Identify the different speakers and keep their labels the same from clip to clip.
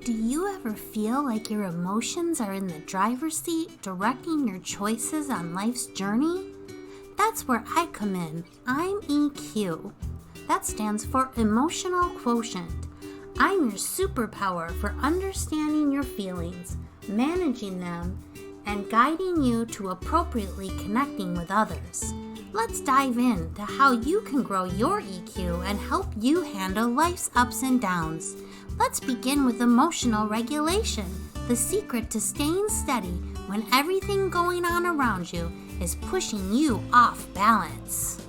Speaker 1: Do you ever feel like your emotions are in the driver's seat, directing your choices on life's journey? That's where I come in. I'm EQ. That stands for Emotional Quotient. I'm your superpower for understanding your feelings, managing them, and guiding you to appropriately connecting with others. Let's dive into how you can grow your EQ and help you handle life's ups and downs. Let's begin with emotional regulation, the secret to staying steady when everything going on around you is pushing you off balance.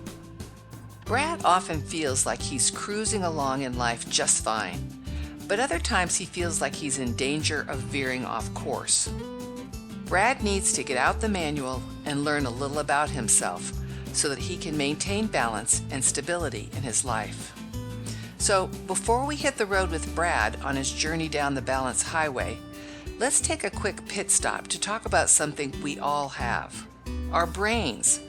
Speaker 2: Brad often feels like he's cruising along in life just fine, but other times he feels like he's in danger of veering off course. Brad needs to get out the manual and learn a little about himself so that he can maintain balance and stability in his life. So before we hit the road with Brad on his journey down the balance highway, let's take a quick pit stop to talk about something we all have: our brains.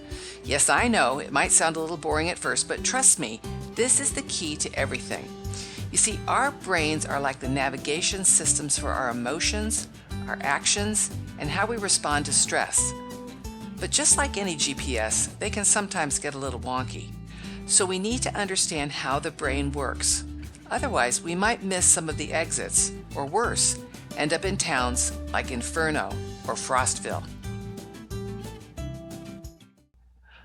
Speaker 2: Yes, I know it might sound a little boring at first, but trust me, this is the key to everything. You see, our brains are like the navigation systems for our emotions, our actions, and how we respond to stress. But just like any GPS, they can sometimes get a little wonky. So we need to understand how the brain works. Otherwise, we might miss some of the exits, or worse, end up in towns like Inferno or Frostville.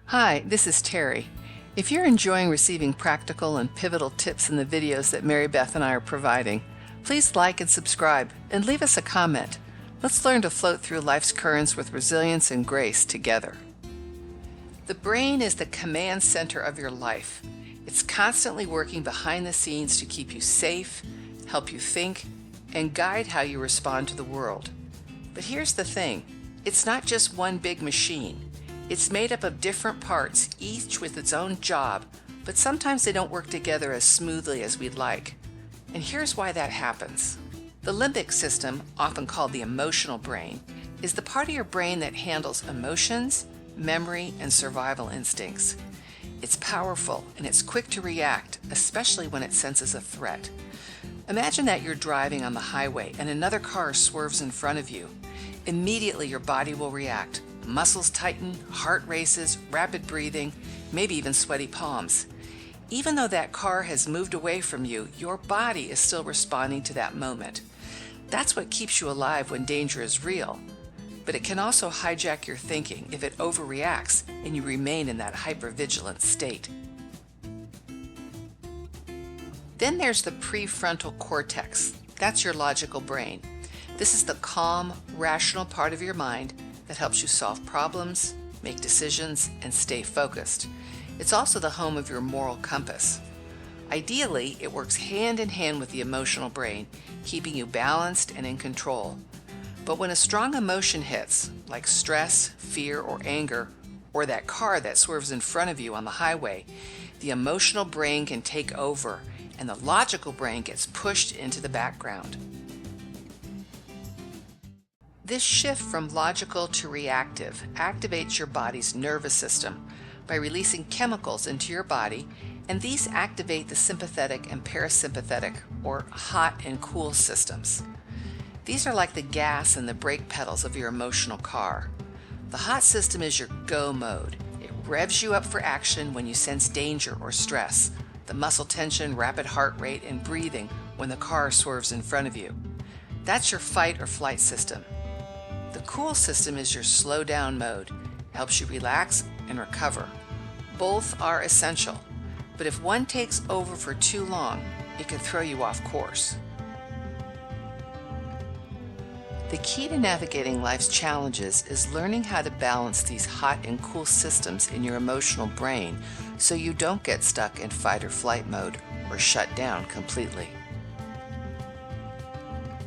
Speaker 2: Hi, this is Terry. If you're enjoying receiving practical and pivotal tips in the videos that Mary Beth and I are providing, please like and subscribe and leave us a comment. Let's learn to float through life's currents with resilience and grace together. The brain is the command center of your life. It's constantly working behind the scenes to keep you safe, help you think, and guide how you respond to the world. But here's the thing, it's not just one big machine. It's made up of different parts, each with its own job, but sometimes they don't work together as smoothly as we'd like. And here's why that happens. The limbic system, often called the emotional brain, is the part of your brain that handles emotions, memory, and survival instincts. It's powerful and it's quick to react, especially when it senses a threat. Imagine that you're driving on the highway and another car swerves in front of you. Immediately your body will react. Muscles tighten, heart races, rapid breathing, maybe even sweaty palms. Even though that car has moved away from you, your body is still responding to that moment. That's what keeps you alive when danger is real. But it can also hijack your thinking if it overreacts and you remain in that hypervigilant state. Then there's the prefrontal cortex. That's your logical brain. This is the calm, rational part of your mind that helps you solve problems, make decisions, and stay focused. It's also the home of your moral compass. Ideally, it works hand in hand with the emotional brain, keeping you balanced and in control. But when a strong emotion hits, like stress, fear, or anger, or that car that swerves in front of you on the highway, the emotional brain can take over, and the logical brain gets pushed into the background. This shift from logical to reactive activates your body's nervous system by releasing chemicals into your body, and these activate the sympathetic and parasympathetic, or hot and cool systems. These are like the gas and the brake pedals of your emotional car. The hot system is your go mode. It revs you up for action when you sense danger or stress, the muscle tension, rapid heart rate, and breathing when the car swerves in front of you. That's your fight or flight system. The cool system is your slow down mode. It helps you relax and recover. Both are essential, but if one takes over for too long, it can throw you off course. The key to navigating life's challenges is learning how to balance these hot and cool systems in your emotional brain so you don't get stuck in fight or flight mode or shut down completely.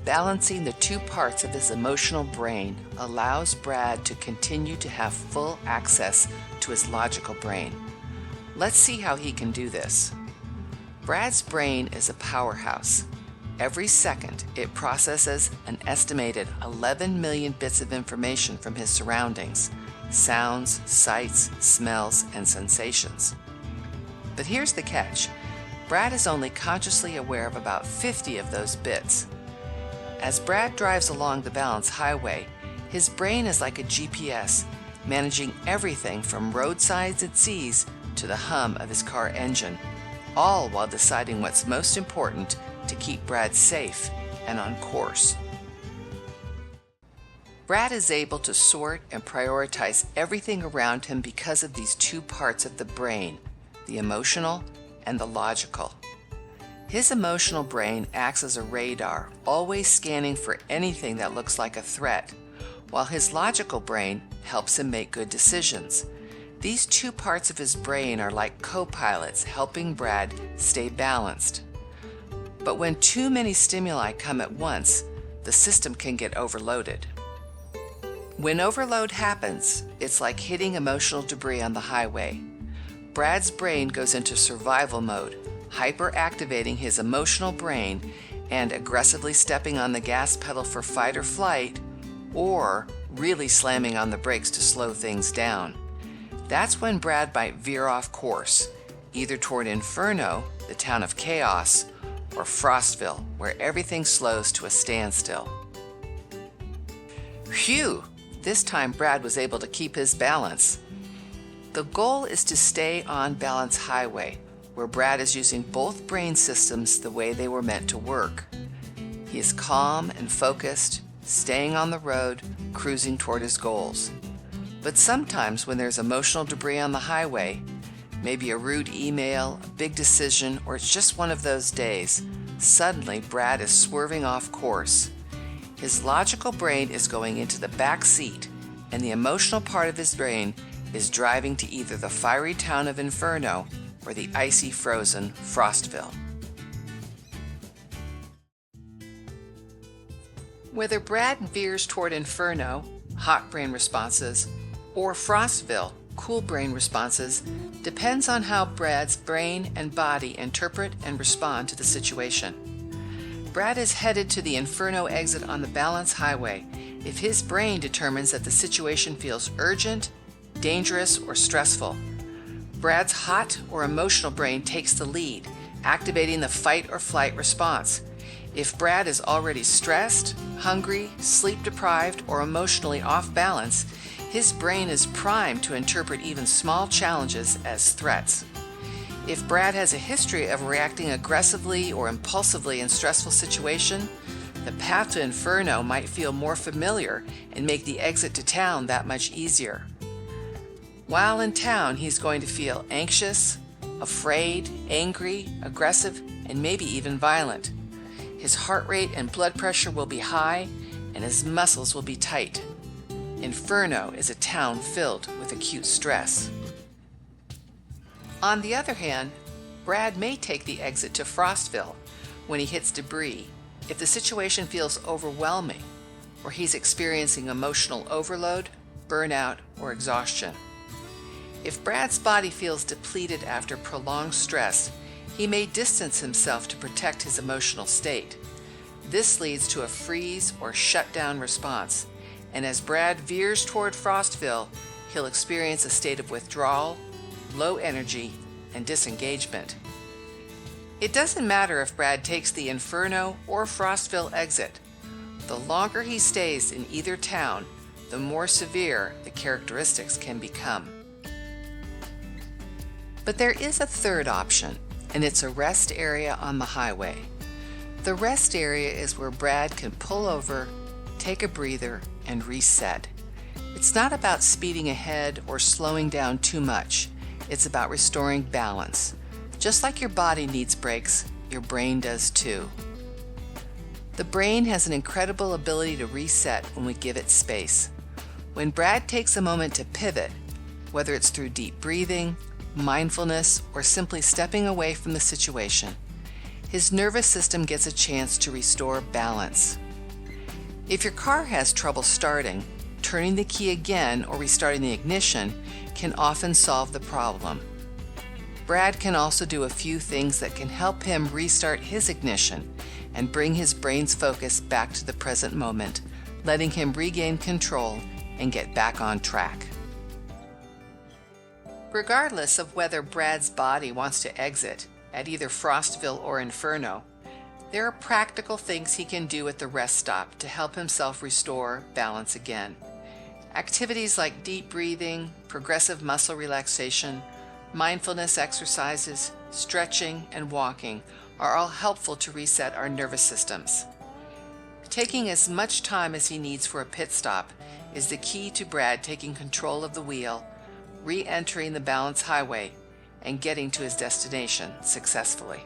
Speaker 2: Balancing the two parts of his emotional brain allows Brad to continue to have full access to his logical brain. Let's see how he can do this. Brad's brain is a powerhouse. Every second, it processes an estimated 11 million bits of information from his surroundings, sounds, sights, smells, and sensations. But here's the catch. Brad is only consciously aware of about 50 of those bits. As Brad drives along the Balance Highway, his brain is like a GPS, managing everything from roadsides it sees to the hum of his car engine, all while deciding what's most important to keep Brad safe and on course. Brad is able to sort and prioritize everything around him because of these two parts of the brain, the emotional and the logical. His emotional brain acts as a radar, always scanning for anything that looks like a threat, while his logical brain helps him make good decisions. These two parts of his brain are like co-pilots helping Brad stay balanced. But when too many stimuli come at once, the system can get overloaded. When overload happens, it's like hitting emotional debris on the highway. Brad's brain goes into survival mode, hyperactivating his emotional brain and aggressively stepping on the gas pedal for fight or flight, or really slamming on the brakes to slow things down. That's when Brad might veer off course, either toward Inferno, the town of chaos, or Frostville, where everything slows to a standstill. Phew! This time Brad was able to keep his balance. The goal is to stay on Balance Highway, where Brad is using both brain systems the way they were meant to work. He is calm and focused, staying on the road, cruising toward his goals. But sometimes when there's emotional debris on the highway, maybe a rude email, a big decision, or it's just one of those days, suddenly Brad is swerving off course. His logical brain is going into the back seat, and the emotional part of his brain is driving to either the fiery town of Inferno or the icy, frozen Frostville. Whether Brad veers toward Inferno, hot brain responses, or Frostville, cool brain responses, depends on how Brad's brain and body interpret and respond to the situation. Brad is headed to the Inferno exit on the Balance Highway if his brain determines that the situation feels urgent, dangerous, or stressful. Brad's hot or emotional brain takes the lead, activating the fight or flight response. If Brad is already stressed, hungry, sleep-deprived, or emotionally off balance, his brain is primed to interpret even small challenges as threats. If Brad has a history of reacting aggressively or impulsively in stressful situations, the path to Inferno might feel more familiar and make the exit to town that much easier. While in town, he's going to feel anxious, afraid, angry, aggressive, and maybe even violent. His heart rate and blood pressure will be high, and his muscles will be tight. Inferno is a town filled with acute stress. On the other hand, Brad may take the exit to Frostville when he hits debris if the situation feels overwhelming or he's experiencing emotional overload, burnout, or exhaustion. If Brad's body feels depleted after prolonged stress, he may distance himself to protect his emotional state. This leads to a freeze or shutdown response, and as Brad veers toward Frostville, he'll experience a state of withdrawal, low energy, and disengagement. It doesn't matter if Brad takes the Inferno or Frostville exit. The longer he stays in either town, the more severe the characteristics can become. But there is a third option, and it's a rest area on the highway. The rest area is where Brad can pull over, take a breather, and reset. It's not about speeding ahead or slowing down too much. It's about restoring balance. Just like your body needs breaks, your brain does too. The brain has an incredible ability to reset when we give it space. When Brad takes a moment to pivot, whether it's through deep breathing, mindfulness, or simply stepping away from the situation, his nervous system gets a chance to restore balance. If your car has trouble starting, turning the key again or restarting the ignition can often solve the problem. Brad can also do a few things that can help him restart his ignition and bring his brain's focus back to the present moment, letting him regain control and get back on track. Regardless of whether Brad's body wants to exit at either Frostville or Inferno, There are practical things he can do at the rest stop to help himself restore balance again. Activities like deep breathing, progressive muscle relaxation, mindfulness exercises, stretching, and walking are all helpful to reset our nervous systems. Taking as much time as he needs for a pit stop is the key to Brad taking control of the wheel, re-entering the balance highway, and getting to his destination successfully.